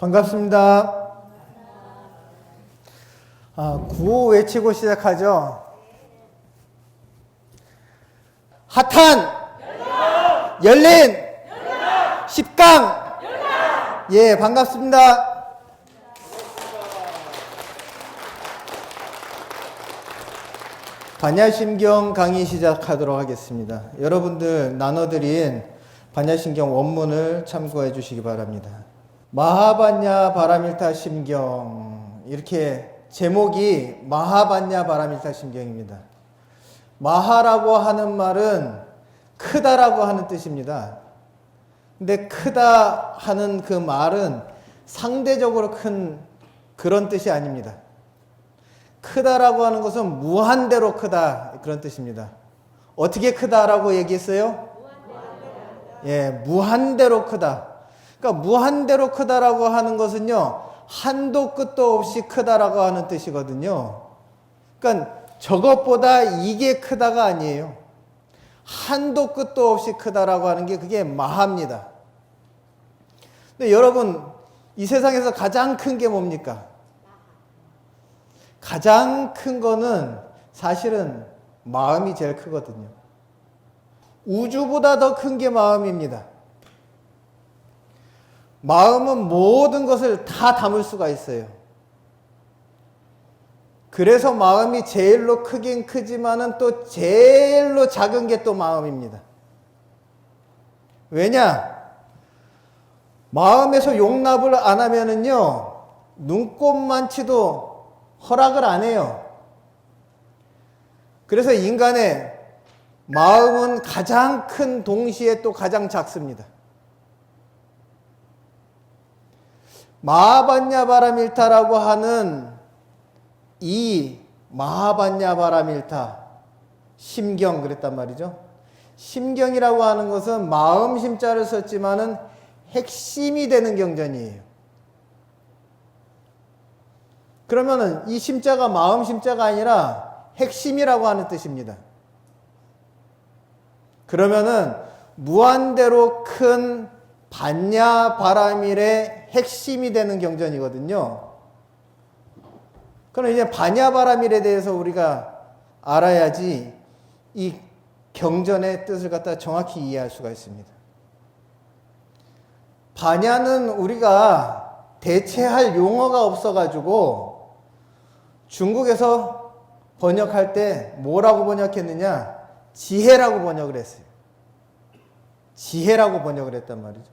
반갑습니다. 구호 외치고 시작하죠. 핫한 열린 10강. 예, 반갑습니다. 반야심경 강의 시작하도록 하겠습니다. 여러분들 나눠드린 반야심경 원문을 참고해 주시기 바랍니다. 마하반야 바라밀타 심경, 이렇게 제목이 마하반야 바라밀타 심경입니다. 마하라고 하는 말은 크다라고 하는 뜻입니다. 근데 크다 하는 그 말은 상대적으로 큰 그런 뜻이 아닙니다. 크다라고 하는 것은 무한대로 크다, 그런 뜻입니다. 어떻게 크다라고 얘기했어요? 예, 무한대로 크다. 그러니까 무한대로 크다라고 하는 것은요, 한도 끝도 없이 크다라고 하는 뜻이거든요. 그러니까 저것보다 이게 크다가 아니에요. 한도 끝도 없이 크다라고 하는 게 그게 마하입니다. 근데 여러분, 이 세상에서 가장 큰 게 뭡니까? 가장 큰 거는 사실은 마음이 제일 크거든요. 우주보다 더 큰 게 마음입니다. 마음은 모든 것을 다 담을 수가 있어요. 그래서 마음이 제일로 크긴 크지만은 또 제일로 작은 게 또 마음입니다. 왜냐? 마음에서 용납을 안 하면은요, 눈꼽만치도 허락을 안 해요. 그래서 인간의 마음은 가장 큰 동시에 또 가장 작습니다. 마하반야 바라밀타라고 하는 이 마하반야 바라밀타 심경, 그랬단 말이죠. 심경이라고 하는 것은 마음 심자를 썼지만은 핵심이 되는 경전이에요. 그러면은 이 심자가 마음 심자가 아니라 핵심이라고 하는 뜻입니다. 그러면은 무한대로 큰 반야 바라밀의 핵심이 되는 경전이거든요. 그럼 이제 반야 바라밀에 대해서 우리가 알아야지 이 경전의 뜻을 갖다 정확히 이해할 수가 있습니다. 반야는 우리가 대체할 용어가 없어가지고 중국에서 번역할 때 뭐라고 번역했느냐? 지혜라고 번역을 했어요. 지혜라고 번역을 했단 말이죠.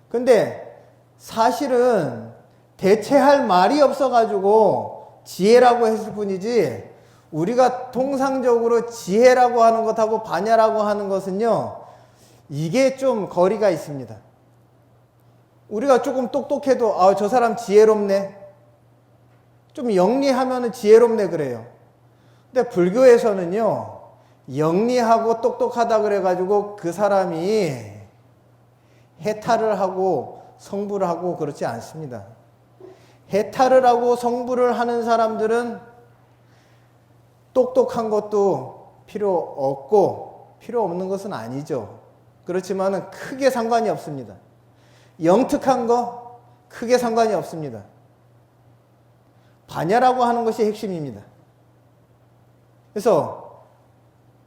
근데 사실은 대체할 말이 없어가지고 지혜라고 했을 뿐이지, 우리가 통상적으로 지혜라고 하는 것하고 반야라고 하는 것은요, 이게 좀 거리가 있습니다. 우리가 조금 똑똑해도 저 사람 지혜롭네, 좀 영리하면 지혜롭네 그래요. 근데 불교에서는요, 영리하고 똑똑하다 그래가지고 그 사람이 해탈을 하고 성불을 하고 그렇지 않습니다. 해탈을 하고 성불을 하는 사람들은 똑똑한 것도 필요 없고 필요 없는 것은 아니죠. 그렇지만은 크게 상관이 없습니다. 영특한 거 크게 상관이 없습니다. 반야라고 하는 것이 핵심입니다. 그래서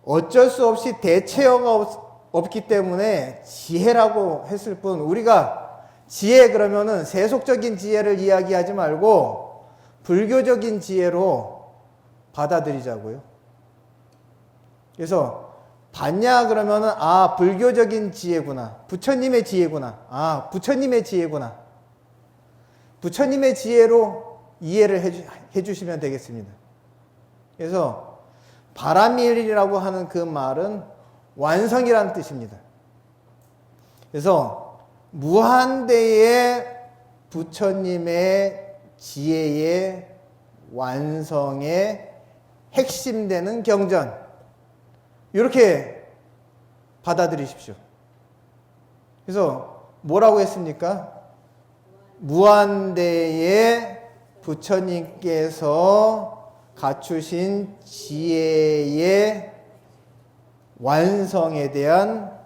어쩔 수 없이 대체어가 없기 때문에 지혜라고 했을 뿐, 우리가 지혜 그러면은 세속적인 지혜를 이야기하지 말고 불교적인 지혜로 받아들이자고요. 그래서 반야 그러면은 불교적인 지혜구나, 부처님의 지혜구나, 부처님의 지혜구나, 부처님의 지혜로 이해를 해주시면 되겠습니다. 그래서 바라밀이라고 하는 그 말은 완성이라는 뜻입니다. 그래서 무한대의 부처님의 지혜의 완성의 핵심되는 경전, 이렇게 받아들이십시오. 그래서 뭐라고 했습니까? 무한대의 부처님께서 갖추신 지혜의 완성에 대한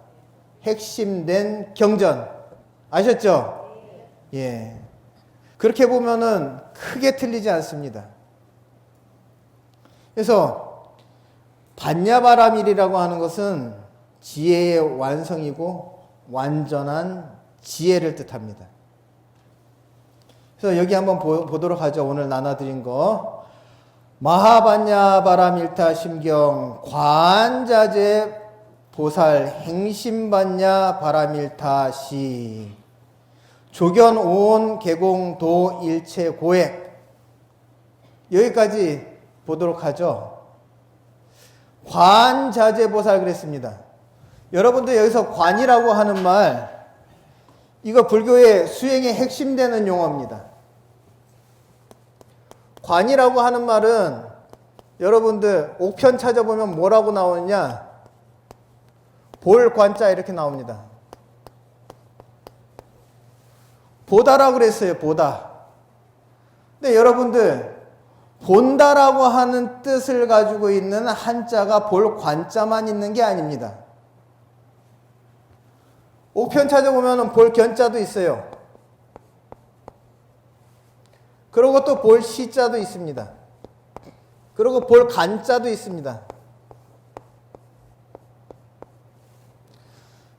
핵심된 경전. 아셨죠? 예. 그렇게 보면은 크게 틀리지 않습니다. 그래서 반야바라밀이라고 하는 것은 지혜의 완성이고 완전한 지혜를 뜻합니다. 그래서 여기 한번 보도록 하죠. 오늘 나눠드린 거. 마하반야바라밀타 심경 관자재 보살 행심반야 바라밀타시 조견 오온 개공도 일체 고액. 여기까지 보도록 하죠. 관자재보살 그랬습니다. 여러분들 여기서 관이라고 하는 말, 이거 불교의 수행의 핵심되는 용어입니다. 관이라고 하는 말은 여러분들 옥편 찾아보면 뭐라고 나오느냐? 볼관자 이렇게 나옵니다. 보다라고 그랬어요. 보다. 근데 여러분들 본다라고 하는 뜻을 가지고 있는 한자가 볼관자만 있는 게 아닙니다. 옥편 찾아보면 볼견자도 있어요. 그리고 또 볼시자도 있습니다. 그리고 볼간자도 있습니다.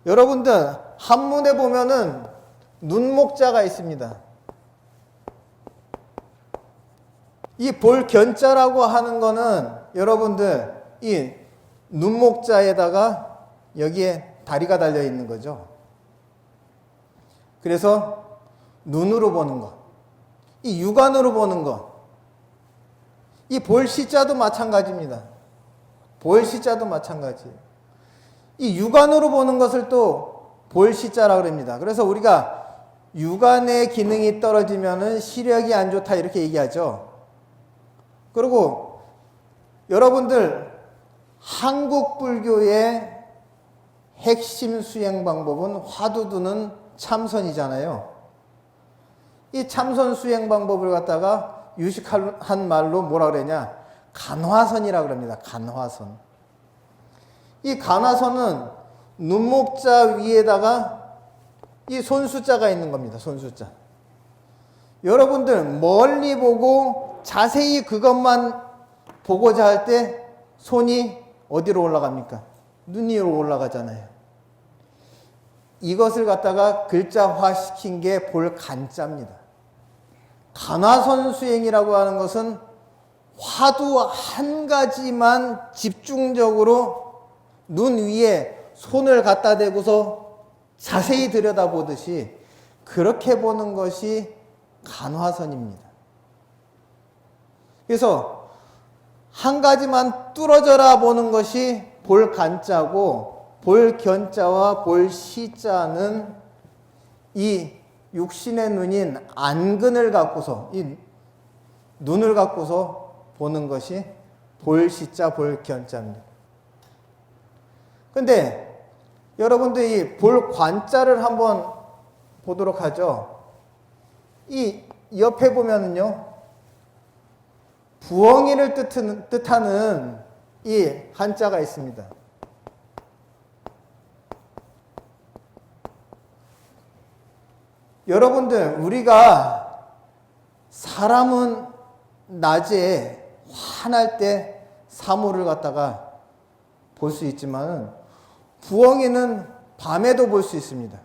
여러분들 한문에 보면은 눈목자가 있습니다. 이 볼견자라고 하는 거는 여러분들 이 눈목자에다가 여기에 다리가 달려 있는 거죠. 그래서 눈으로 보는 것, 이 육안으로 보는 것, 이 볼시자도 마찬가지입니다. 볼시자도 마찬가지예요. 이 육안으로 보는 것을 또 볼시자라고 합니다. 그래서 우리가 육안의 기능이 떨어지면은 시력이 안 좋다 이렇게 얘기하죠. 그리고 여러분들 한국 불교의 핵심 수행 방법은 화두두는 참선이잖아요. 이 참선 수행 방법을 갖다가 유식한 말로 뭐라 그러냐? 간화선이라고 그럽니다. 간화선. 이 간화선은 눈목자 위에다가 이 손수자가 있는 겁니다. 손수자. 여러분들 멀리 보고 자세히 그것만 보고자 할 때 손이 어디로 올라갑니까? 눈 위로 올라가잖아요. 이것을 갖다가 글자화 시킨 게 볼간자입니다. 간화선 수행이라고 하는 것은 화두 한 가지만 집중적으로 눈 위에 손을 갖다 대고서 자세히 들여다보듯이 그렇게 보는 것이 간화선입니다. 그래서 한 가지만 뚫어져라 보는 것이 볼간자고 볼견자와 볼시자는 이 육신의 눈인 안근을 갖고서 이 눈을 갖고서 보는 것이 볼시자 볼견자입니다. 근데 여러분들 이 볼관자를 한번 보도록 하죠. 이 옆에 보면은요, 부엉이를 뜻하는 이 한자가 있습니다. 여러분들 우리가 사람은 낮에 환할 때 사물을 갖다가 볼 수 있지만 부엉이는 밤에도 볼 수 있습니다.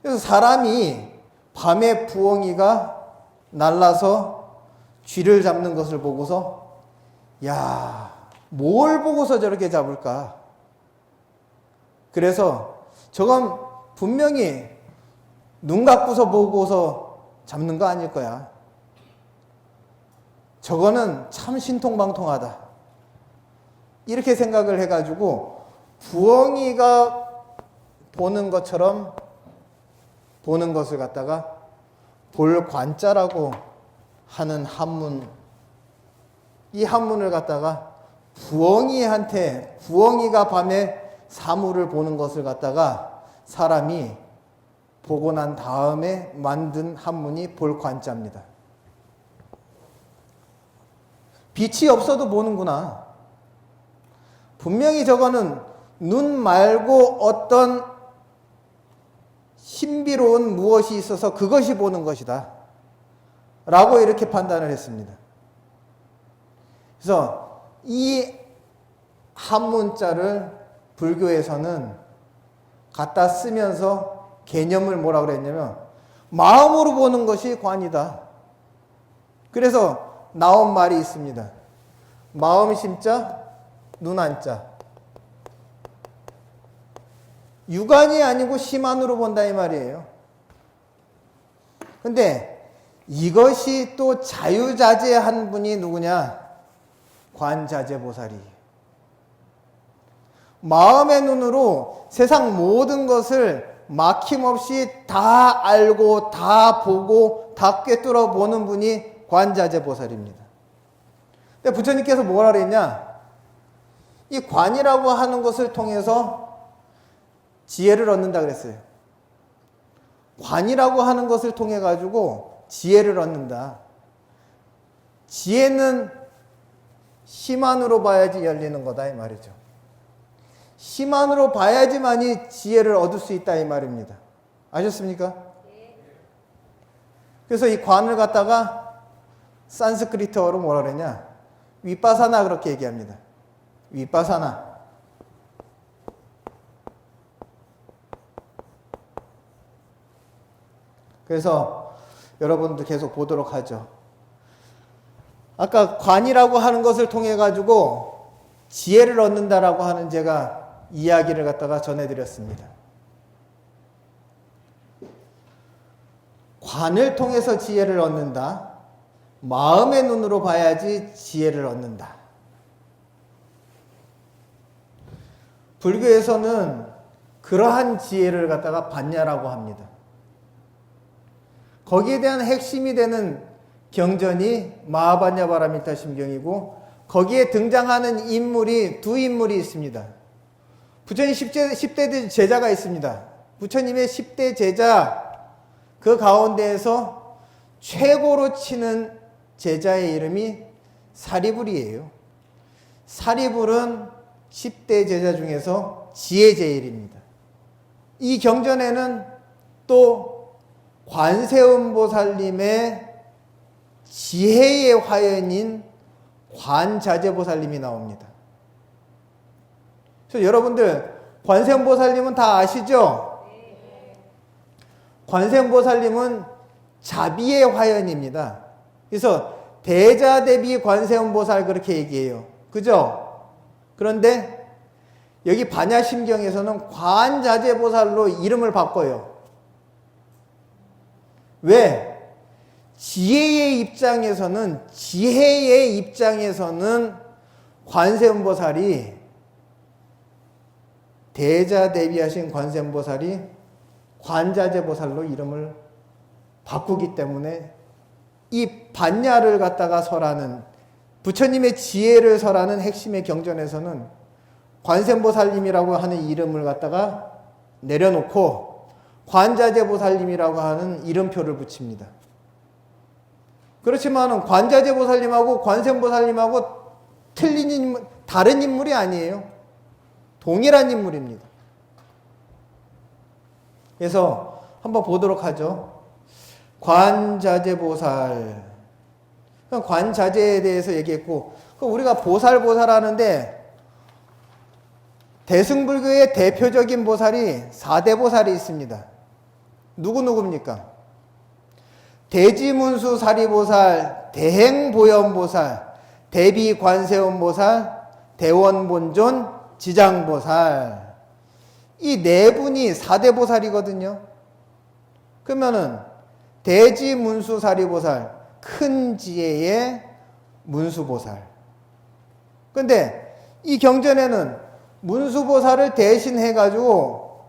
그래서 사람이 밤에 부엉이가 날라서 쥐를 잡는 것을 보고서 야, 뭘 보고서 저렇게 잡을까? 그래서 저건 분명히 눈 감고서 보고서 잡는 거 아닐 거야. 저거는 참 신통방통하다. 이렇게 생각을 해가지고 부엉이가 보는 것처럼 보는 것을 갖다가 볼관자라고 하는 한문, 이 한문을 갖다가 부엉이한테, 부엉이가 밤에 사물을 보는 것을 갖다가 사람이 보고 난 다음에 만든 한문이 볼관자입니다. 빛이 없어도 보는구나. 분명히 저거는 눈 말고 어떤 신비로운 무엇이 있어서 그것이 보는 것이다 라고 이렇게 판단을 했습니다. 그래서 이 한문자를 불교에서는 갖다 쓰면서 개념을 뭐라 그랬냐면 마음으로 보는 것이 관이다. 그래서 나온 말이 있습니다. 마음 심자, 눈 한자. 육안이 아니고 심안으로 본다 이 말이에요. 근데 이것이 또 자유자재한 분이 누구냐? 관자재보살이. 마음의 눈으로 세상 모든 것을 막힘없이 다 알고 다 보고 다 꿰뚫어 보는 분이 관자재보살입니다. 근데 부처님께서 뭐라 그랬냐? 이 관이라고 하는 것을 통해서 지혜를 얻는다 그랬어요. 관이라고 하는 것을 통해 가지고 지혜를 얻는다. 지혜는 심안으로 봐야지 열리는 거다 이 말이죠. 심안으로 봐야지만이 지혜를 얻을 수 있다 이 말입니다. 아셨습니까? 그래서 이 관을 갖다가 산스크리트어로 뭐라 그랬냐? 위빠사나 그렇게 얘기합니다. 위빠사나. 그래서 여러분도 계속 보도록 하죠. 아까 관이라고 하는 것을 통해 가지고 지혜를 얻는다라고 하는 제가 이야기를 갖다가 전해드렸습니다. 관을 통해서 지혜를 얻는다. 마음의 눈으로 봐야지 지혜를 얻는다. 불교에서는 그러한 지혜를 갖다가 받냐라고 합니다. 거기에 대한 핵심이 되는 경전이 마하반야바라미타 심경이고 거기에 등장하는 인물이 두 인물이 있습니다. 부처님 10대 제자가 있습니다. 부처님의 10대 제자 그 가운데에서 최고로 치는 제자의 이름이 사리불이에요. 사리불은 10대 제자 중에서 지혜 제일입니다. 이 경전에는 또 관세음보살님의 지혜의 화연인 관자재보살님이 나옵니다. 그래서 여러분들 관세음보살님은 다 아시죠? 관세음보살님은 자비의 화연입니다. 그래서 대자대비 관세음보살 그렇게 얘기해요. 그죠? 그런데 여기 반야심경에서는 관자재보살로 이름을 바꿔요. 왜? 지혜의 입장에서는 관세음보살이 대자대비하신 관세음보살이 관자재보살로 이름을 바꾸기 때문에 이 반야를 갖다가 설하는 부처님의 지혜를 설하는 핵심의 경전에서는 관세음보살님이라고 하는 이름을 갖다가 내려놓고 관자재보살님이라고 하는 이름표를 붙입니다. 그렇지만 관자재보살님하고 관세음보살님하고 틀린 인물, 다른 인물이 아니에요. 동일한 인물입니다. 그래서 한번 보도록 하죠. 관자재보살. 관자재에 대해서 얘기했고, 우리가 보살 하는데, 대승불교의 대표적인 보살이 4대 보살이 있습니다. 누구입니까? 대지문수 사리보살, 대행보현보살, 대비관세음보살, 대원본존, 지장보살. 이 네 분이 4대 보살이거든요. 그러면은 대지문수사리보살, 큰 지혜의 문수보살. 근데 이 경전에는 문수보살을 대신해가지고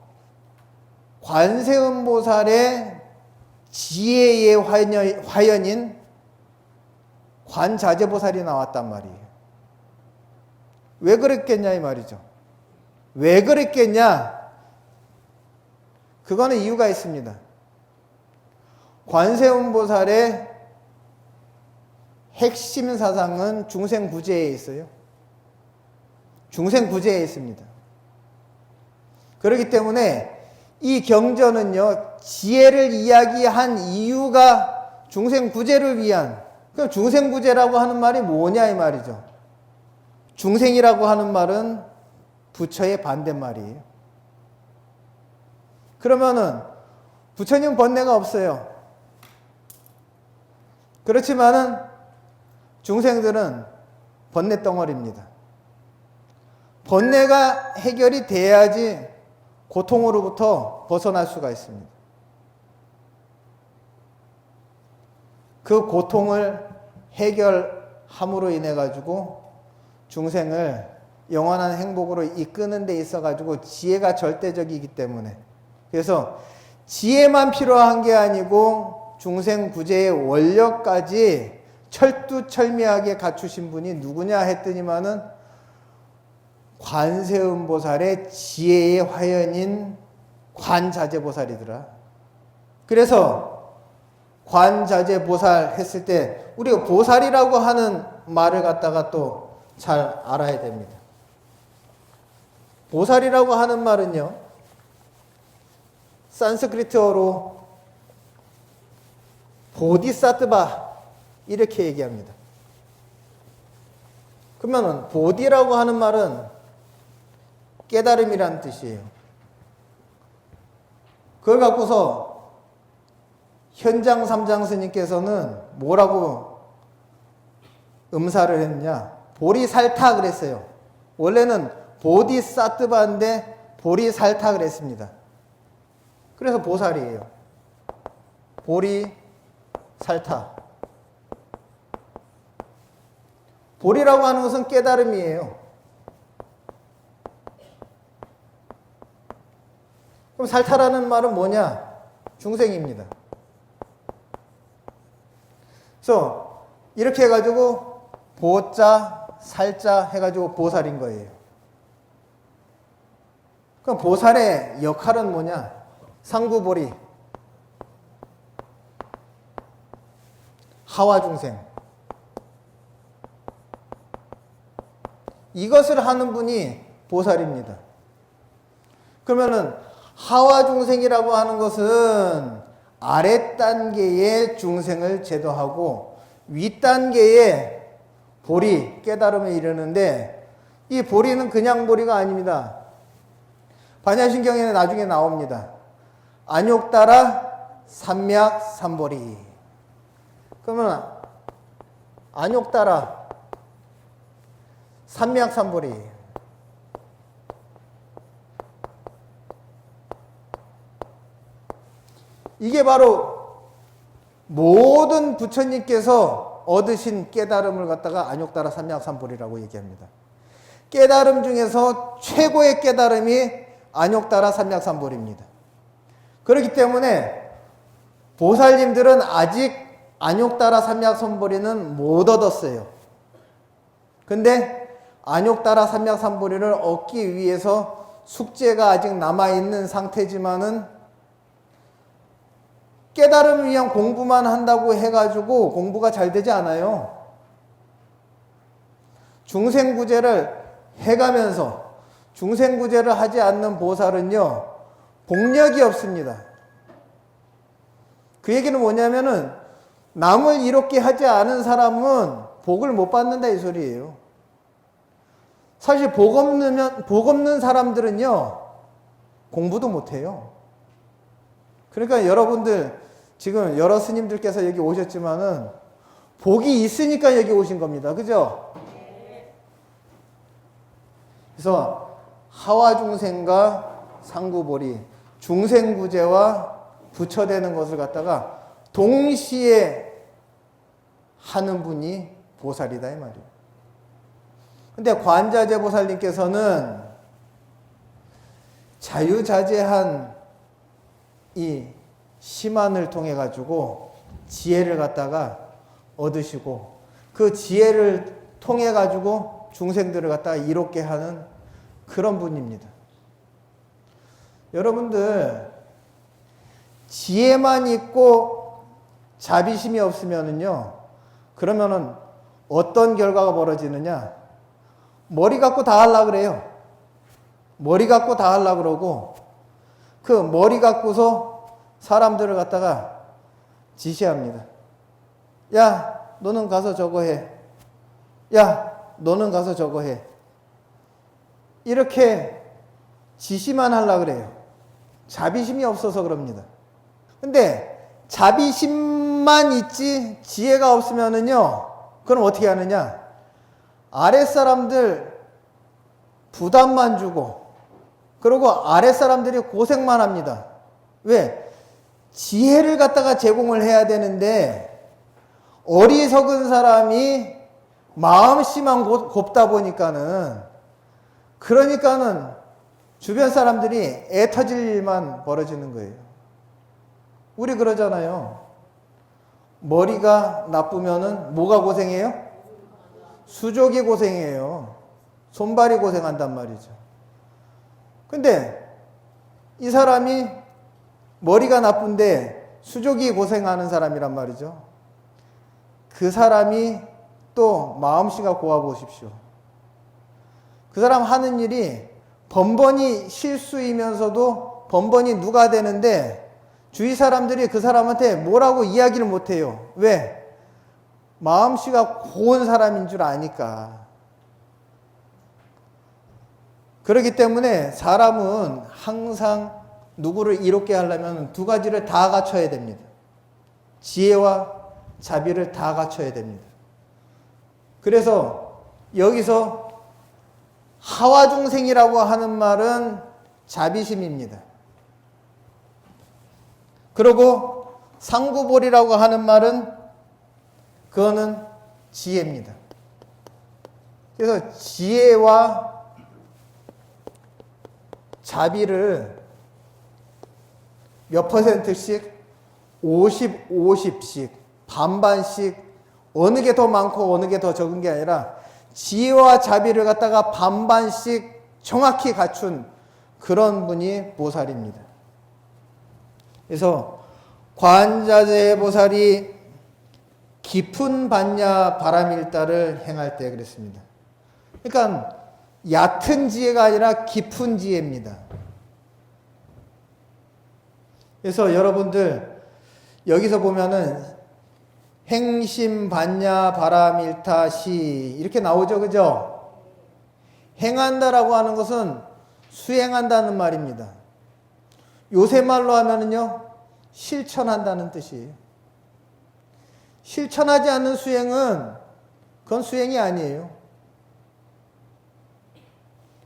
관세음보살의 지혜의 화연인 관자재보살이 나왔단 말이에요. 왜 그랬겠냐 이 말이죠. 왜 그랬겠냐? 그거는 이유가 있습니다. 관세음보살의 핵심 사상은 중생구제에 있어요. 중생구제에 있습니다. 그렇기 때문에 이 경전은요, 지혜를 이야기한 이유가 중생구제를 위한, 그럼 중생구제라고 하는 말이 뭐냐 이 말이죠. 중생이라고 하는 말은 부처의 반대말이에요. 그러면은 부처님 번뇌가 없어요. 그렇지만은 중생들은 번뇌 덩어리입니다. 번뇌가 해결이 돼야지 고통으로부터 벗어날 수가 있습니다. 그 고통을 해결함으로 인해 가지고 중생을 영원한 행복으로 이끄는 데 있어 가지고 지혜가 절대적이기 때문에, 그래서 지혜만 필요한 게 아니고 중생 구제의 원력까지 철두철미하게 갖추신 분이 누구냐 했더니만은 관세음보살의 지혜의 화연인 관자재보살이더라. 그래서 관자재보살 했을 때 우리가 보살이라고 하는 말을 갖다가 또 잘 알아야 됩니다. 보살이라고 하는 말은요, 산스크리트어로 보디사트바 이렇게 얘기합니다. 그러면 보디라고 하는 말은 깨달음이란 뜻이에요. 그걸 갖고서 현장 삼장 스님께서는 뭐라고 음사를 했느냐, 보리살타 그랬어요. 원래는 보디사트바인데 보리살타 그랬습니다. 그래서 보살이에요. 보리살타. 보리라고 하는 것은 깨달음이에요. 그럼 살타라는 말은 뭐냐? 중생입니다. 그래서 이렇게 해가지고 보자, 살자 해가지고 보살인 거예요. 그럼 보살의 역할은 뭐냐? 상구보리, 하와중생, 이것을 하는 분이 보살입니다. 그러면은 하와중생이라고 하는 것은 아랫단계의 중생을 제도하고 윗단계의 보리, 깨달음에 이르는데, 이 보리는 그냥 보리가 아닙니다. 반야신경에는 나중에 나옵니다. 안욕따라 삼맥삼보리. 그러면 안욕따라 삼맥삼보리. 이게 바로 모든 부처님께서 얻으신 깨달음을 갖다가 안욕따라 삼맥삼보리라고 얘기합니다. 깨달음 중에서 최고의 깨달음이 안욕따라 삼맥삼보리입니다. 그렇기 때문에 보살님들은 아직 안욕따라 삼맥삼보리는 못 얻었어요. 근데 안욕따라 삼맥삼보리를 얻기 위해서 숙제가 아직 남아있는 상태지만은 깨달음을 위한 공부만 한다고 해가지고 공부가 잘 되지 않아요. 중생구제를 해가면서 중생구제를 하지 않는 보살은요, 복력이 없습니다. 그 얘기는 뭐냐면은 남을 이롭게 하지 않은 사람은 복을 못 받는다 이 소리예요. 사실 복 없는 사람들은요, 공부도 못 해요. 그러니까 여러분들 지금 여러 스님들께서 여기 오셨지만은 복이 있으니까 여기 오신 겁니다. 그죠? 그래서 하와중생과 상구보리, 중생구제와 부처되는 것을 갖다가 동시에 하는 분이 보살이다 이 말이에요. 근데 관자재보살님께서는 자유자재한 이 심안을 통해 가지고 지혜를 갖다가 얻으시고, 그 지혜를 통해 가지고 중생들을 갖다가 이롭게 하는 그런 분입니다. 여러분들 지혜만 있고 자비심이 없으면은요, 그러면은 어떤 결과가 벌어지느냐? 머리 갖고 다 하려고 그래요. 머리 갖고 다 하려고 그러고, 그 머리 갖고서 사람들을 갖다가 지시합니다. 야, 너는 가서 저거 해. 야, 너는 가서 저거 해. 이렇게 지시만 하려고 그래요. 자비심이 없어서 그럽니다. 근데 자비심만 있지 지혜가 없으면은요, 그럼 어떻게 하느냐? 아랫사람들 부담만 주고, 그리고 아랫사람들이 고생만 합니다. 왜? 지혜를 갖다가 제공을 해야 되는데, 어리석은 사람이 마음씨만 곱다 보니까는, 그러니까는 주변 사람들이 애 터질 일만 벌어지는 거예요. 우리 그러잖아요. 머리가 나쁘면은 뭐가 고생해요? 수족이 고생해요. 손발이 고생한단 말이죠. 근데 이 사람이 머리가 나쁜데 수족이 고생하는 사람이란 말이죠. 그 사람이 또 마음씨가 고와 보십시오. 그 사람 하는 일이 번번이 실수이면서도 번번이 누가 되는데 주위 사람들이 그 사람한테 뭐라고 이야기를 못해요. 왜? 마음씨가 고운 사람인 줄 아니까. 그렇기 때문에 사람은 항상 누구를 이롭게 하려면 두 가지를 다 갖춰야 됩니다. 지혜와 자비를 다 갖춰야 됩니다. 그래서 여기서 하와중생이라고 하는 말은 자비심입니다. 그리고 상구볼이라고 하는 말은 그거는 지혜입니다. 그래서 지혜와 자비를 몇 퍼센트씩 50, 50씩 반반씩 어느 게 더 많고 어느 게 더 적은 게 아니라 지혜와 자비를 갖다가 반반씩 정확히 갖춘 그런 분이 보살입니다. 그래서 관자재 보살이 깊은 반야 바람일다를 행할 때 그랬습니다. 그러니까 얕은 지혜가 아니라 깊은 지혜입니다. 그래서 여러분들 여기서 보면은 행심 반야 바람일타 시 이렇게 나오죠, 그죠? 행한다라고 하는 것은 수행한다는 말입니다. 요새 말로 하면은요, 실천한다는 뜻이에요. 실천하지 않는 수행은 그건 수행이 아니에요.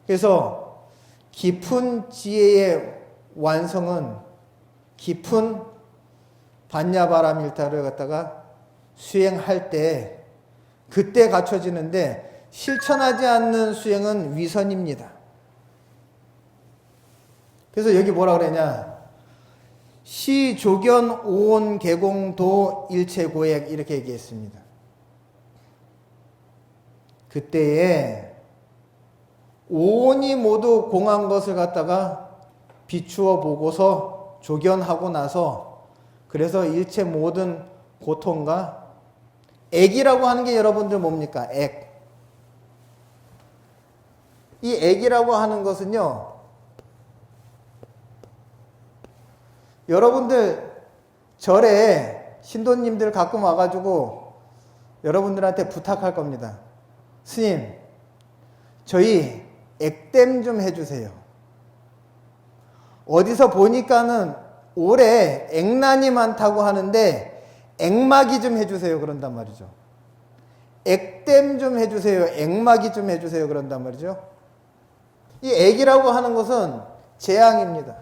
그래서 깊은 지혜의 완성은 깊은 반야바람일타를 갖다가 수행할 때 그때 갖춰지는데 실천하지 않는 수행은 위선입니다. 그래서 여기 뭐라 그러냐? 시조견 오온 개공도 일체고액 이렇게 얘기했습니다. 그때에 오온이 모두 공한 것을 갖다가 비추어 보고서 조견하고 나서 그래서 일체 모든 고통과 액이라고 하는 게 여러분들 뭡니까? 액. 이 액이라고 하는 것은요, 여러분들 절에 신도님들 가끔 와가지고 여러분들한테 부탁할 겁니다. 스님, 저희 액땜 좀 해주세요. 어디서 보니까는 올해 액난이 많다고 하는데 액막이 좀 해주세요 그런단 말이죠. 액땜 좀 해주세요, 액막이 좀 해주세요 그런단 말이죠. 이 액이라고 하는 것은 재앙입니다.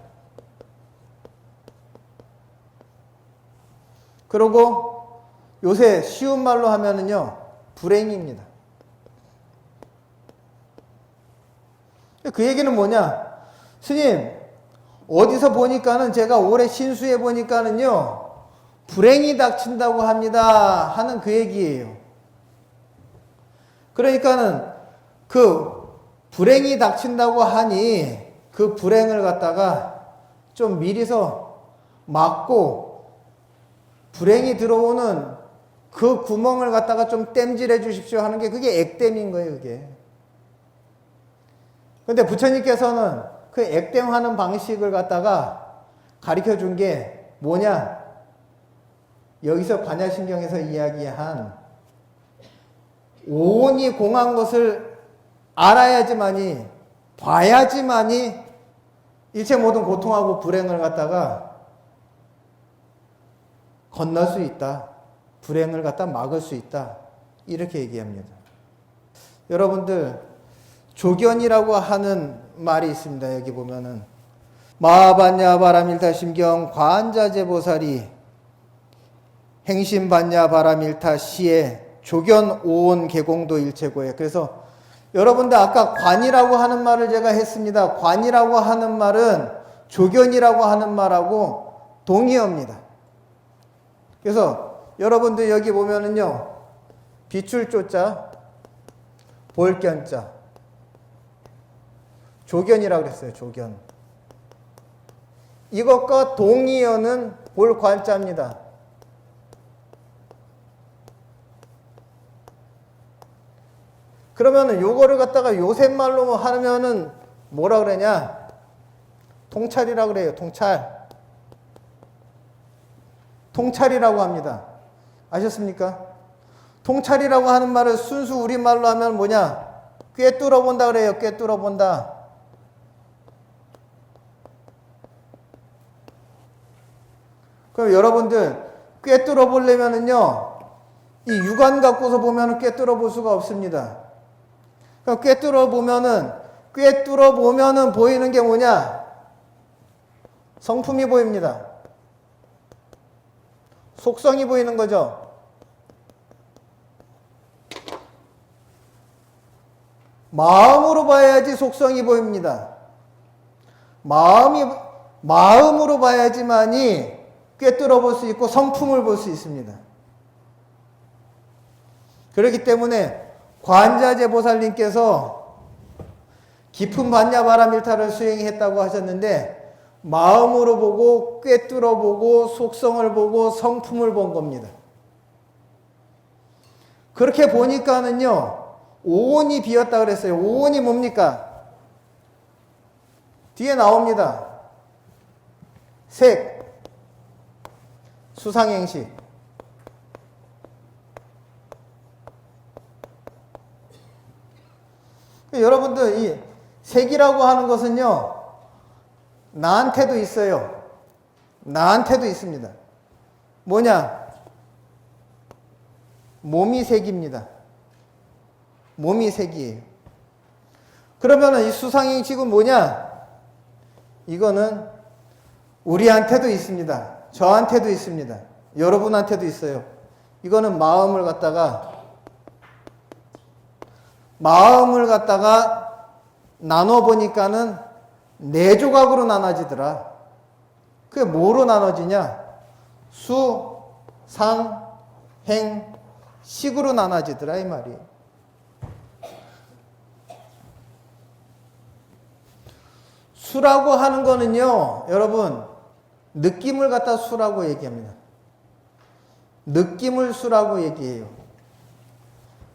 그리고 요새 쉬운 말로 하면은요, 불행입니다. 그 얘기는 뭐냐? 스님, 어디서 보니까는 제가 올해 신수해 보니까는요, 불행이 닥친다고 합니다 하는 그 얘기예요. 그러니까는 그 불행이 닥친다고 하니 그 불행을 갖다가 좀 미리서 막고 불행이 들어오는 그 구멍을 갖다가 좀 땜질해 주십시오 하는 게 그게 액땜인 거예요, 그게. 근데 부처님께서는 그 액땜하는 방식을 갖다가 가르쳐 준 게 뭐냐? 여기서 관야신경에서 이야기한 오온이 공한 것을 알아야지만이, 봐야지만이 일체 모든 고통하고 불행을 갖다가 건널 수 있다. 불행을 갖다 막을 수 있다. 이렇게 얘기합니다. 여러분들, 조견이라고 하는 말이 있습니다. 여기 보면은 마반야 바람일타 심경 관자재보살이 행심반야 바람일타 시에 조견 오온 개공도 일체고에. 그래서 여러분들 아까 관이라고 하는 말을 제가 했습니다. 관이라고 하는 말은 조견이라고 하는 말하고 동의어입니다. 그래서 여러분들 여기 보면은요, 비출 조자, 볼견자, 조견이라고 그랬어요. 조견. 이것과 동의어는 볼관자입니다. 그러면은 요거를 갖다가 요새 말로 하면은 뭐라 그러냐? 통찰이라고 그래요. 통찰. 통찰이라고 합니다. 아셨습니까? 통찰이라고 하는 말을 순수 우리말로 하면 뭐냐? 꿰뚫어 본다 그래요. 꿰뚫어 본다. 그럼 여러분들 꿰뚫어 보려면은요, 이 육안 갖고서 보면은 꿰뚫어 볼 수가 없습니다. 그럼 꿰뚫어 보면은 보이는 게 뭐냐? 성품이 보입니다. 속성이 보이는 거죠. 마음으로 봐야지 속성이 보입니다. 마음으로 봐야지만이 꿰뚫어 볼 수 있고 성품을 볼 수 있습니다. 그렇기 때문에 관자재보살님께서 깊은 반야바람일타를 수행했다고 하셨는데, 마음으로 보고 꿰뚫어 보고 속성을 보고 성품을 본 겁니다. 그렇게 보니까는요, 오온이 비었다 그랬어요. 오온이 뭡니까? 뒤에 나옵니다. 색, 수상행식. 여러분들 이 색이라고 하는 것은요, 나한테도 있어요. 나한테도 있습니다. 뭐냐? 몸이 색입니다. 몸이 색이에요. 그러면은 이 수상행식은 뭐냐? 이거는 우리한테도 있습니다. 저한테도 있습니다. 여러분한테도 있어요. 이거는 마음을 갖다가 나눠보니까는 네 조각으로 나눠지더라. 그게 뭐로 나눠지냐? 수, 상, 행, 식으로 나눠지더라 이 말이에요. 수라고 하는 거는요, 여러분, 느낌을 갖다 수라고 얘기합니다. 느낌을 수라고 얘기해요.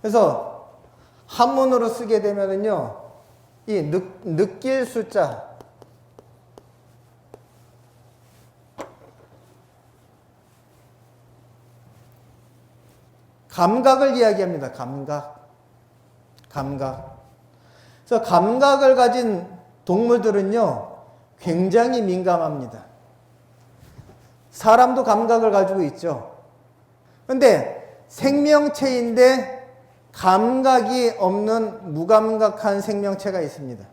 그래서 한문으로 쓰게 되면은요, 이 느낄 숫자, 감각을 이야기합니다. 감각. 그래서 감각을 가진 동물들은요, 굉장히 민감합니다. 사람도 감각을 가지고 있죠. 그런데 생명체인데 감각이 없는 무감각한 생명체가 있습니다.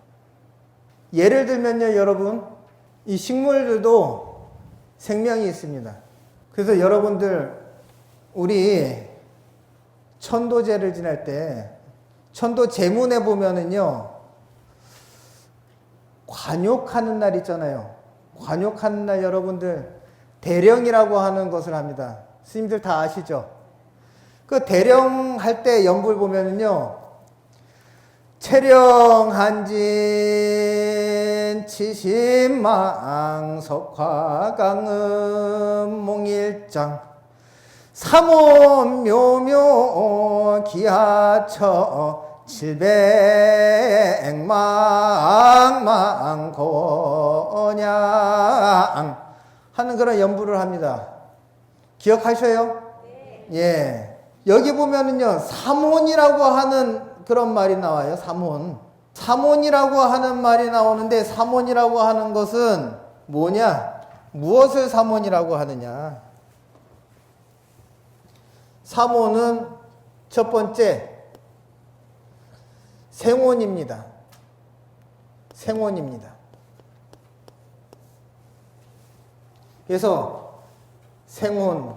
예를 들면요, 여러분, 이 식물들도 생명이 있습니다. 그래서 여러분들, 우리 천도제를 지낼 때 천도 제문에 보면은요, 관욕하는 날 있잖아요. 관욕하는 날 여러분들 대령이라고 하는 것을 합니다. 스님들 다 아시죠? 그 대령할 때 연불 보면은요, 체령한진 치심망 석화강음 몽일장 삼원묘묘 기하처 칠백망망 고냥 하는 그런 연부를 합니다. 기억하셔요? 예. 여기 보면은요, 삼혼이라고 하는 그런 말이 나와요. 삼혼. 삼혼이라고 하는 말이 나오는데, 삼혼이라고 하는 것은 뭐냐? 무엇을 삼혼이라고 하느냐? 삼혼은 첫 번째, 생혼입니다. 생혼입니다. 그래서 생혼,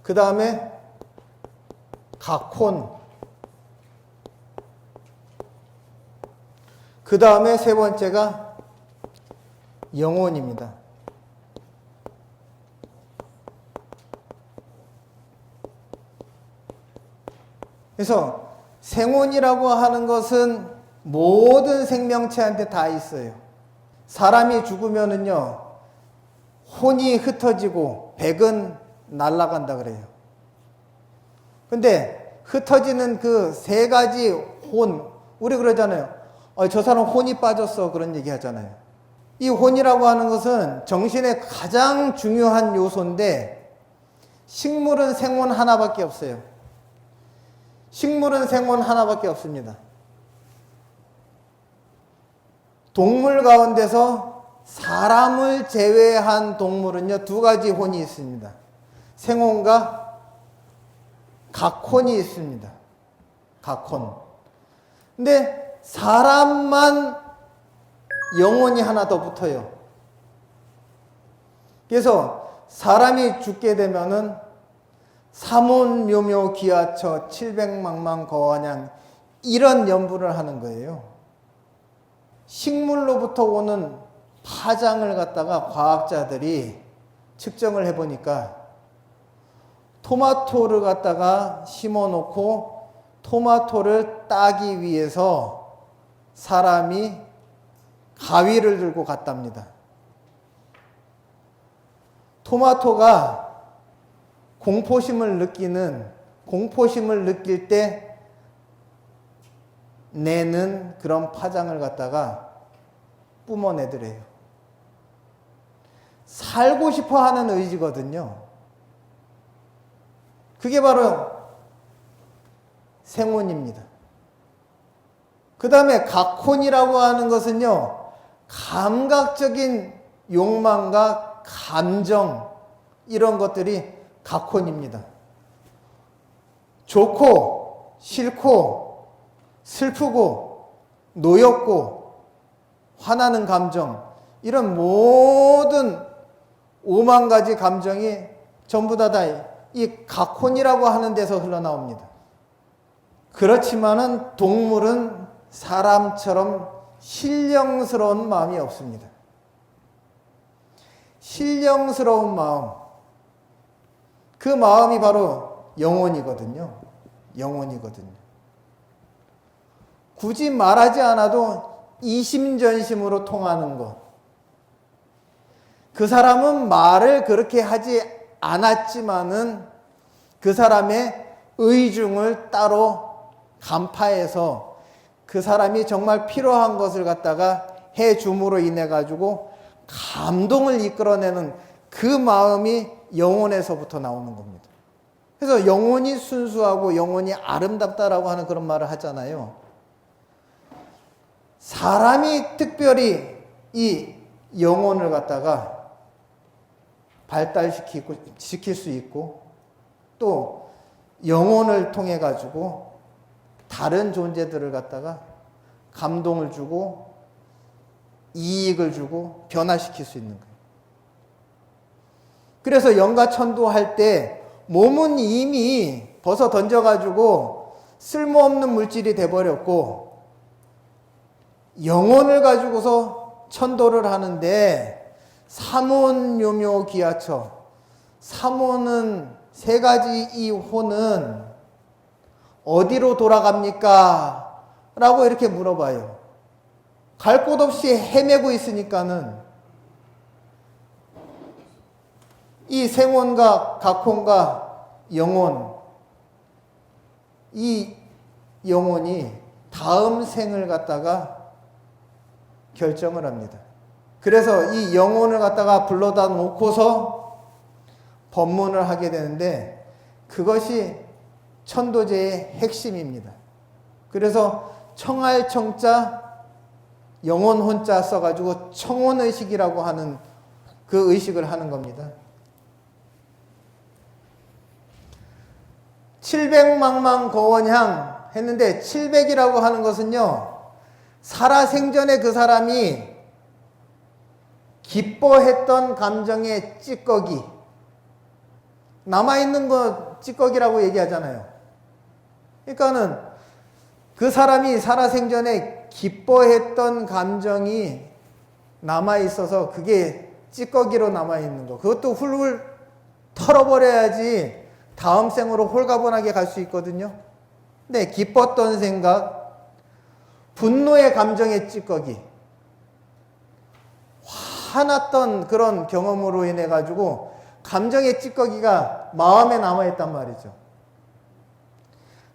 그 다음에 각혼, 그 다음에 세 번째가 영혼입니다. 그래서 생혼이라고 하는 것은 모든 생명체한테 다 있어요. 사람이 죽으면은요, 혼이 흩어지고 백은 날아간다 그래요. 근데 흩어지는 그 세 가지 혼, 우리 그러잖아요. 저 사람 혼이 빠졌어. 그런 얘기 하잖아요. 이 혼이라고 하는 것은 정신의 가장 중요한 요소인데, 식물은 생혼 하나밖에 없어요. 식물은 생혼 하나밖에 없습니다. 동물 가운데서 사람을 제외한 동물은요, 두 가지 혼이 있습니다. 생혼과 각혼이 있습니다. 각혼. 근데 사람만 영혼이 하나 더 붙어요. 그래서 사람이 죽게 되면은 삼혼묘묘 기하처 칠백망망 거환양, 이런 연부를 하는 거예요. 식물로부터 오는 파장을 갖다가 과학자들이 측정을 해보니까, 토마토를 갖다가 심어놓고 토마토를 따기 위해서 사람이 가위를 들고 갔답니다. 토마토가 공포심을 느낄 때 내는 그런 파장을 갖다가 뿜어내더래요. 살고 싶어 하는 의지거든요. 그게 바로 생혼입니다. 그 다음에 각혼이라고 하는 것은요, 감각적인 욕망과 감정, 이런 것들이 각혼입니다. 좋고 싫고 슬프고 노엽고 화나는 감정, 이런 모든 5만 가지 감정이 전부 다 이 각혼이라고 하는 데서 흘러나옵니다. 그렇지만은 동물은 사람처럼 신령스러운 마음이 없습니다. 신령스러운 마음, 그 마음이 바로 영혼이거든요. 영혼이거든요. 굳이 말하지 않아도 이심전심으로 통하는 것. 그 사람은 말을 그렇게 하지 않았지만은 그 사람의 의중을 따로 간파해서 그 사람이 정말 필요한 것을 갖다가 해줌으로 인해 가지고 감동을 이끌어내는 그 마음이 영혼에서부터 나오는 겁니다. 그래서 영혼이 순수하고 영혼이 아름답다라고 하는 그런 말을 하잖아요. 사람이 특별히 이 영혼을 갖다가 발달시킬 수 있고, 또 영혼을 통해 가지고 다른 존재들을 갖다가 감동을 주고 이익을 주고 변화시킬 수 있는 거예요. 그래서 영가천도 할 때 몸은 이미 벗어 던져가지고 쓸모없는 물질이 돼버렸고, 영혼을 가지고서 천도를 하는데, 삼혼묘묘 기하처, 삼혼은 세 가지, 이 혼은 어디로 돌아갑니까? 라고 이렇게 물어봐요. 갈 곳 없이 헤매고 있으니까는 이 생혼과 각혼과 영혼, 이 영혼이 다음 생을 갖다가 결정을 합니다. 그래서 이 영혼을 갖다가 불러다 놓고서 법문을 하게 되는데 그것이 천도제의 핵심입니다. 그래서 청할 청자 영혼 혼자 써가지고 청혼의식이라고 하는 그 의식을 하는 겁니다. 700망망 거원향 했는데 700이라고 하는 것은요, 살아생전에 그 사람이 기뻐했던 감정의 찌꺼기, 남아있는 거 찌꺼기라고 얘기하잖아요. 그러니까는 그 사람이 살아생전에 기뻐했던 감정이 남아있어서 그게 찌꺼기로 남아있는 거. 그것도 훌훌 털어버려야지 다음 생으로 홀가분하게 갈 수 있거든요. 근데 기뻤던 생각, 분노의 감정의 찌꺼기, 화났던 그런 경험으로 인해 가지고 감정의 찌꺼기가 마음에 남아있단 말이죠.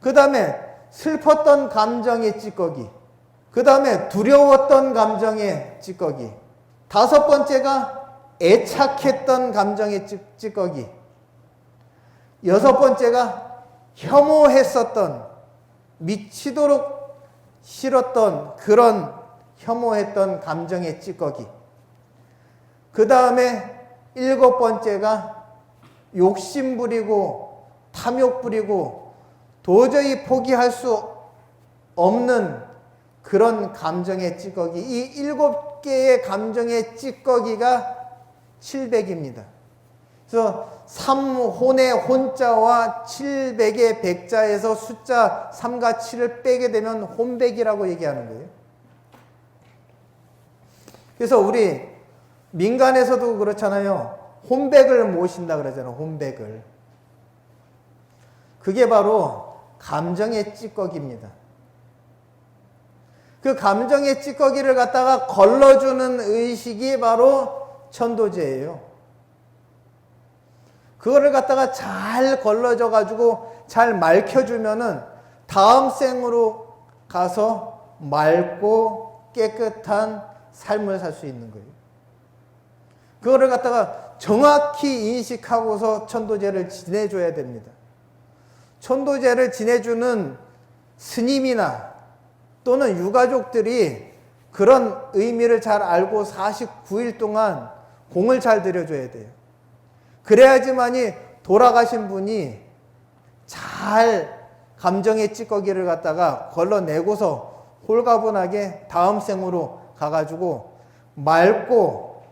그 다음에 슬펐던 감정의 찌꺼기, 그 다음에 두려웠던 감정의 찌꺼기, 다섯 번째가 애착했던 감정의 찌꺼기, 여섯 번째가 혐오했었던, 미치도록 싫었던 그런 혐오했던 감정의 찌꺼기, 그 다음에 일곱 번째가 욕심 부리고 탐욕 부리고 도저히 포기할 수 없는 그런 감정의 찌꺼기, 이 일곱 개의 감정의 찌꺼기가 700입니다. 그래서 3혼의 혼자와 700의 백자에서 숫자 3과 7을 빼게 되면 혼백이라고 얘기하는 거예요. 그래서 우리 민간에서도 그렇잖아요. 혼백을 모신다 그러잖아요. 혼백을. 그게 바로 감정의 찌꺼기입니다. 그 감정의 찌꺼기를 갖다가 걸러주는 의식이 바로 천도제예요. 그거를 갖다가 잘 걸러져 가지고 잘 맑혀주면은 다음 생으로 가서 맑고 깨끗한 삶을 살 수 있는 거예요. 그거를 갖다가 정확히 인식하고서 천도제를 지내줘야 됩니다. 천도제를 지내주는 스님이나 또는 유가족들이 그런 의미를 잘 알고 49일 동안 공을 잘 들여줘야 돼요. 그래야지만이 돌아가신 분이 잘 감정의 찌꺼기를 갖다가 걸러내고서 홀가분하게 다음 생으로 가가지고 맑고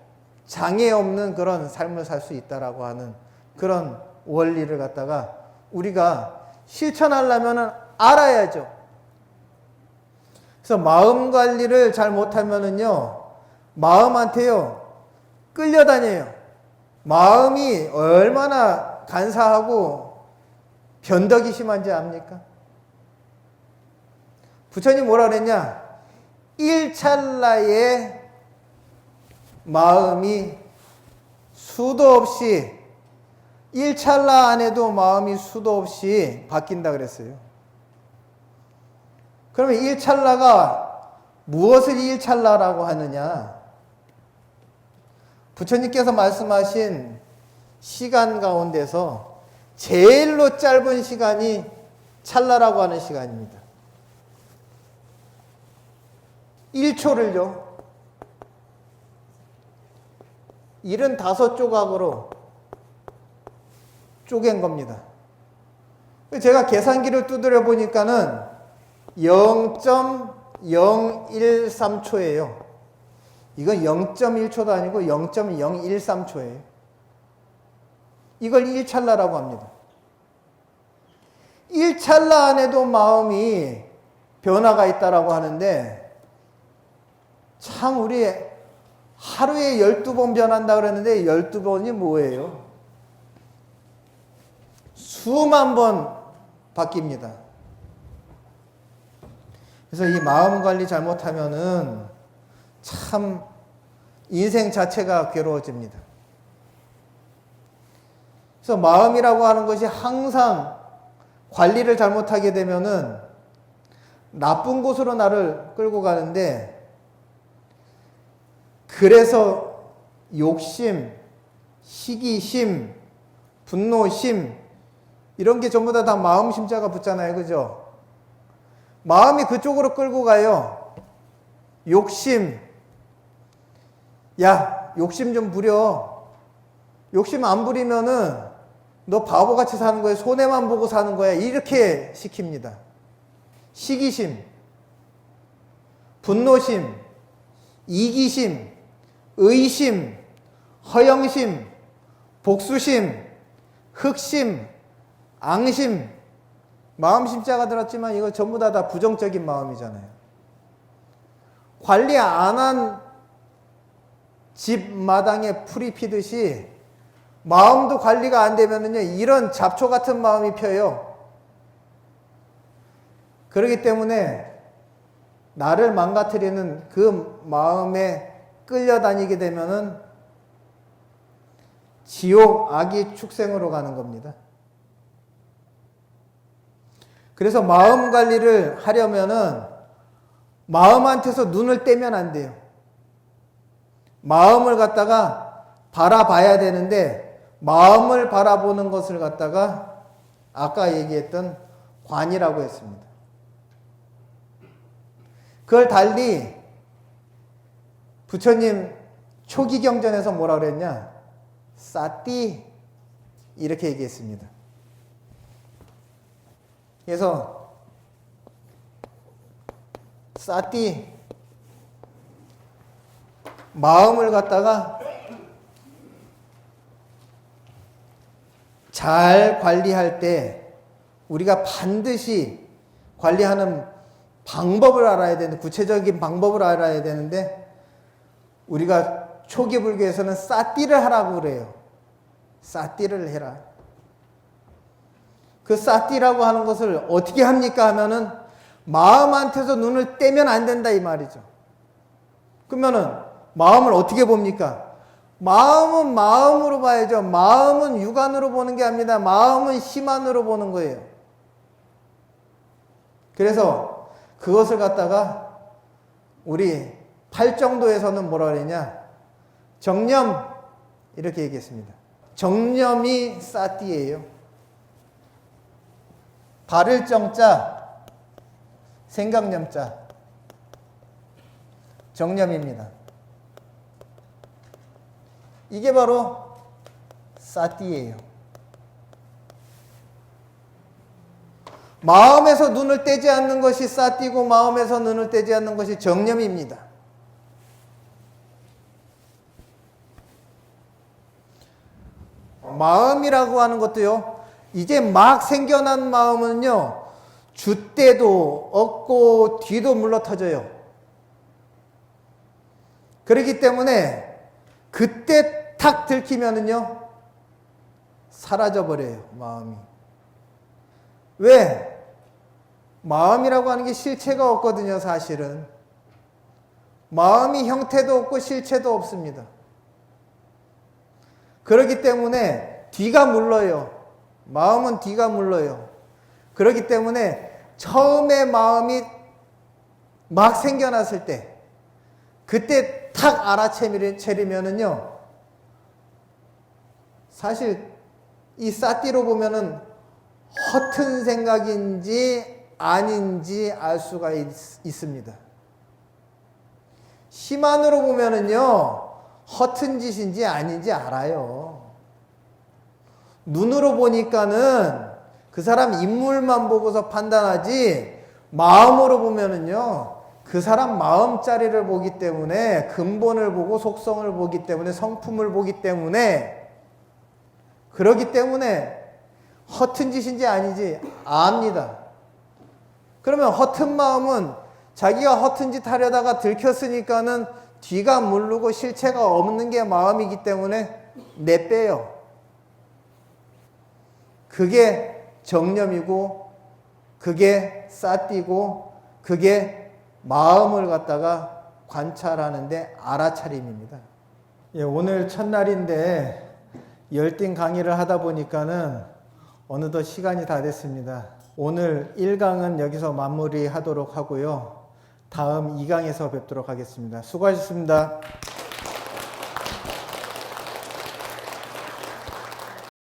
장애 없는 그런 삶을 살 수 있다라고 하는 그런 원리를 갖다가 우리가 실천하려면 알아야죠. 그래서 마음 관리를 잘 못하면은요, 마음한테요, 끌려다녀요. 마음이 얼마나 간사하고 변덕이 심한지 압니까? 부처님 뭐라 그랬냐? 일찰나에 마음이 수도 없이, 일찰나 안에도 마음이 수도 없이 바뀐다 그랬어요. 그러면 일찰나가 무엇을 일찰나라고 하느냐? 부처님께서 말씀하신 시간 가운데서 제일로 짧은 시간이 찰나라고 하는 시간입니다. 1초를요. 75조각으로 쪼갠 겁니다. 제가 계산기를 두드려 보니까는 0.013초예요. 이건 0.1초도 아니고 0.013초예요. 이걸 1찰나라고 합니다. 1찰나 안에도 마음이 변화가 있다라고 하는데, 참 우리 하루에 12번 변한다 그랬는데 12번이 뭐예요? 수만 번 바뀝니다. 그래서 이 마음 관리 잘못하면은 참 인생 자체가 괴로워집니다. 그래서 마음이라고 하는 것이 항상 관리를 잘못하게 되면은 나쁜 곳으로 나를 끌고 가는데, 그래서 욕심, 시기심, 분노심 이런 게 전부 다 마음 심자가 붙잖아요. 그죠? 마음이 그쪽으로 끌고 가요. 욕심. 야, 욕심 좀 부려. 욕심 안 부리면은 너 바보같이 사는 거야. 손해만 보고 사는 거야. 이렇게 시킵니다. 시기심, 분노심, 이기심, 의심, 허영심, 복수심, 흑심, 앙심, 마음 심자가 들었지만 이거 전부 다 부정적인 마음이잖아요. 관리 안 한 집 마당에 풀이 피듯이 마음도 관리가 안 되면은요, 이런 잡초 같은 마음이 펴요. 그렇기 때문에 나를 망가뜨리는 그 마음에 끌려다니게 되면은 지옥 악의 축생으로 가는 겁니다. 그래서 마음 관리를 하려면은 마음한테서 눈을 떼면 안 돼요. 마음을 갖다가 바라봐야 되는데 마음을 바라보는 것을 갖다가 아까 얘기했던 관이라고 했습니다. 그걸 달리 부처님 초기 경전에서 뭐라 그랬냐? 사띠 이렇게 얘기했습니다. 그래서 사띠 마음을 갖다가 잘 관리할 때 우리가 반드시 관리하는 방법을 알아야 되는데, 구체적인 방법을 알아야 되는데, 우리가 초기 불교에서는 사띠를 하라고 그래요. 사띠를 해라. 그 사띠라고 하는 것을 어떻게 합니까 하면은 마음한테서 눈을 떼면 안 된다 이 말이죠. 그러면은 마음을 어떻게 봅니까? 마음은 마음으로 봐야죠. 마음은 육안으로 보는 게 아닙니다. 마음은 심안으로 보는 거예요. 그래서 그것을 갖다가 우리 팔정도에서는 뭐라 그러냐? 정념 이렇게 얘기했습니다. 정념이 사띠예요. 바를 정자, 생각념자, 정념입니다. 이게 바로 사띠예요. 마음에서 눈을 떼지 않는 것이 사띠고 마음에서 눈을 떼지 않는 것이 정념입니다. 마음이라고 하는 것도요, 이제 막 생겨난 마음은요, 줏대도 없고 뒤도 물러 터져요. 그렇기 때문에 그때 탁 들키면은요, 사라져버려요, 마음이. 왜? 마음이라고 하는 게 실체가 없거든요, 사실은. 마음이 형태도 없고 실체도 없습니다. 그렇기 때문에 뒤가 물러요. 마음은 뒤가 물러요. 그렇기 때문에 처음에 마음이 막 생겨났을 때, 그때 탁 알아차리면은요, 사실 이 사띠로 보면은 허튼 생각인지 아닌지 알 수가 있습니다. 심안으로 보면은요, 허튼 짓인지 아닌지 알아요. 눈으로 보니까는 그 사람 인물만 보고서 판단하지, 마음으로 보면은요, 그 사람 마음자리를 보기 때문에, 근본을 보고 속성을 보기 때문에, 성품을 보기 때문에, 그러기 때문에 허튼 짓인지 아닌지 압니다. 그러면 허튼 마음은 자기가 허튼 짓 하려다가 들켰으니까는 뒤가 물르고 실체가 없는 게 마음이기 때문에 내빼요. 그게 정념이고, 그게 사띠고, 그게 마음을 갖다가 관찰하는데 알아차림입니다. 예, 오늘 첫날인데 열띤 강의를 하다 보니까는 어느덧 시간이 다 됐습니다. 오늘 1강은 여기서 마무리하도록 하고요. 다음 2강에서 뵙도록 하겠습니다. 수고하셨습니다.